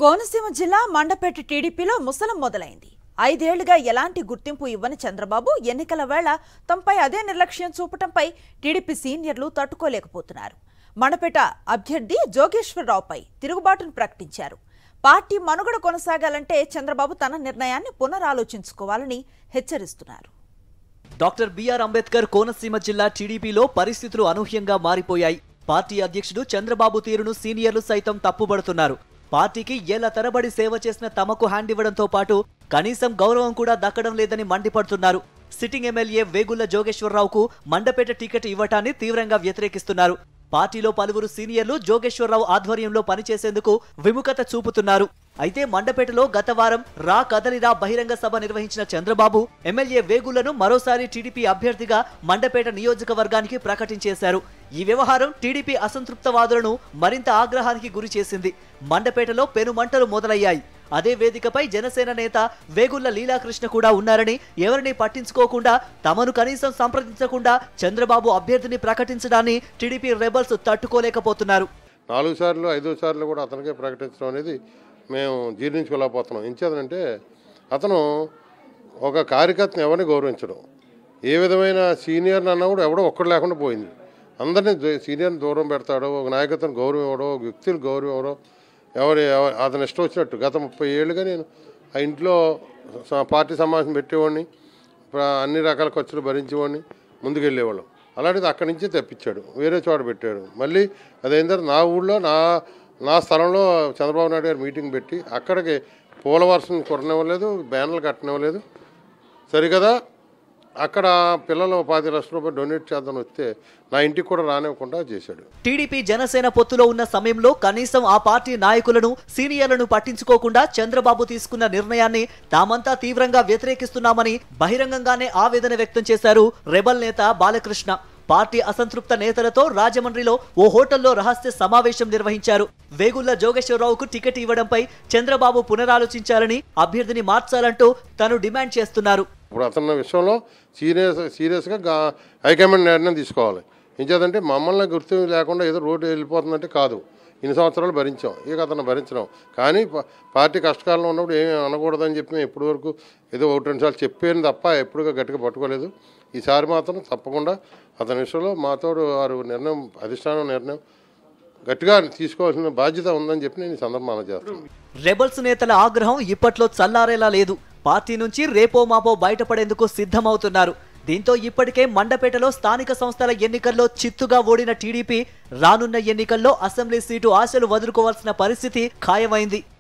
కోనసీమ జిల్లా మండపేట టీడీపీలో ముసలం మొదలైంది. 5 ఏళ్లుగా ఎలాంటి గుర్తింపు ఇవ్వని చంద్రబాబు ఎన్నికల వేళ తమపై అదే నిర్లక్ష్యం చూపటంపై టీడీపీ సీనియర్లు తట్టుకోలేకపోతున్నారు. మండపేట అభ్యర్థి జోగేశ్వరరావుపై తిరుగుబాటును ప్రకటించారు. పార్టీ మనుగడ కొనసాగాలంటే చంద్రబాబు తన నిర్ణయాన్ని పునరాలోచించుకోవాలని హెచ్చరిస్తున్నారు. డాక్టర్ బిఆర్ అంబేద్కర్ కోనసీమ జిల్లా టీడీపీలో పరిస్థితులు అనూహ్యంగా మారిపోయాయి. పార్టీ అధ్యక్షుడు చంద్రబాబు తీరును సీనియర్లు సైతం తప్పుబడుతున్నారు. పార్టీకి ఏళ్ల తరబడి సేవ చేసిన తమకు హ్యాండ్ ఇవ్వడంతో పాటు కనీసం గౌరవం కూడా దక్కడం లేదని మండిపడుతున్నారు. సిట్టింగ్ ఎమ్మెల్యే వేగుళ్ల జోగేశ్వరరావుకు మండపేట టికెట్ ఇవ్వటాన్ని తీవ్రంగా వ్యతిరేకిస్తున్నారు. పార్టీలో పలువురు సీనియర్లు జోగేశ్వరరావు ఆధ్వర్యంలో పనిచేసేందుకు విముఖత చూపుతున్నారు. అయితే మండపేటలో గత వారం రా కదలిరా బహిరంగ సభ నిర్వహించిన చంద్రబాబు ఎమ్మెల్యే వేగుళ్లను మరోసారి టీడీపీ అభ్యర్థిగా మండపేట నియోజకవర్గానికి ప్రకటించేశారు. ఈ వ్యవహారం టీడీపీ అసంతృప్తవాదులను మరింత ఆగ్రహానికి గురి చేసింది. మండపేటలో పెనుమంటలు మొదలయ్యాయి. అదే వేదికపై జనసేన నేత వేగుళ్ల లీలాకృష్ణ కూడా ఉన్నారని, ఎవరిని పట్టించుకోకుండా తమను కనీసం సంప్రదించకుండా చంద్రబాబు అభ్యర్థిని ప్రకటించడాన్ని టీడీపీ రెబల్స్ తట్టుకోలేకపోతున్నారు. 4 సార్లు 5 సార్లు కూడా అతనికే ప్రకటించడం అనేది మేము జీర్ణించుకోలేకపోతున్నాం. ఎంచేదంటే అతను ఒక కార్యకర్తను ఎవరిని గౌరవించడం, ఏ విధమైన సీనియర్ని అన్నా కూడా ఎవడో ఒక్కడు లేకుండా పోయింది. అందరినీ సీనియర్ని దూరం పెడతాడో, ఒక నాయకత్వం గౌరవం ఇవ్వడో, ఒక వ్యక్తులు గౌరవం ఇవ్వడో, అతను ఇష్టం వచ్చినట్టు. గత 30 ఏళ్ళుగా నేను ఆ ఇంట్లో పార్టీ సమావేశం పెట్టేవాడిని, అన్ని రకాల ఖర్చులు భరించేవాడిని, ముందుకెళ్ళేవాళ్ళం. అలాంటిది అక్కడి నుంచి తెప్పించాడు, వేరే చోట పెట్టాడు. మళ్ళీ అదైన తర్వాత నా ఊళ్ళో నా స్థలంలో చంద్రబాబు నాయుడు గారు మీటింగ్ పెట్టి అక్కడికి పూల వర్షం కొట్టనివ్వలేదు, బ్యానర్లు కట్టనివ్వలేదు. సరికదా అక్కడ పిల్లలు 10 లక్షల రూపాయలు డొనేట్ చేద్దాం వస్తే నా ఇంటికి కూడా రానివ్వకుండా చేశాడు. టీడీపీ జనసేన పొత్తులో ఉన్న సమయంలో కనీసం ఆ పార్టీ నాయకులను సీనియర్లను పట్టించుకోకుండా చంద్రబాబు తీసుకున్న నిర్ణయాన్ని తామంతా తీవ్రంగా వ్యతిరేకిస్తున్నామని బహిరంగంగానే ఆవేదన వ్యక్తం చేశారు రెబల్ నేత బాలకృష్ణ. పార్టీ అసంతృప్త నేతలతో రాజమండ్రిలో ఓ హోటల్లో రహస్య సమావేశం నిర్వహించారు. వేగుళ్ల జోగేశ్వరరావుకు టికెట్ ఇవ్వడంపై చంద్రబాబు పునరాలోచించాలని, అభ్యర్థిని మార్చాలంటూ తను డిమాండ్ చేస్తున్నారు. ఇప్పుడు అతని విషయంలో సీరియస్గా హైకమాండ్ నిర్ణయం తీసుకోవాలి. ఏం చేద్దంటే మమ్మల్ని గుర్తు లేకుండా ఏదో రోడ్డు వెళ్ళిపోతుందంటే కాదు. ఇన్ని సంవత్సరాలు భరించాం, ఇక అతను భరించడం. కానీ పార్టీ కష్టకాలంలో ఉన్నప్పుడు ఏమీ అనకూడదని చెప్పి మేము ఇప్పటి వరకు ఏదో 1-2 సార్లు చెప్పాను తప్ప ఎప్పుడుగా గట్టిగా పట్టుకోలేదు. ఈసారి మాత్రం తప్పకుండా అతని విషయంలో మాతో వారు నిర్ణయం, అధిష్టానం నిర్ణయం గట్టిగా తీసుకోవాల్సిన బాధ్యత ఉందని చెప్పి నేను ఈ సందర్భంగా చేస్తాను. రెబల్స్ నేతల ఆగ్రహం ఇప్పట్లో చల్లారేలా లేదు. పార్టీ నుంచి రేపో మాపో బయటపడేందుకు సిద్ధమవుతున్నారు. దీంతో ఇప్పటికే మండపేటలో స్థానిక సంస్థల ఎన్నికల్లో చిత్తుగా ఓడిన టీడీపీ రానున్న ఎన్నికల్లో అసెంబ్లీ సీటు ఆశలు వదులుకోవాల్సిన పరిస్థితి ఖాయమైంది.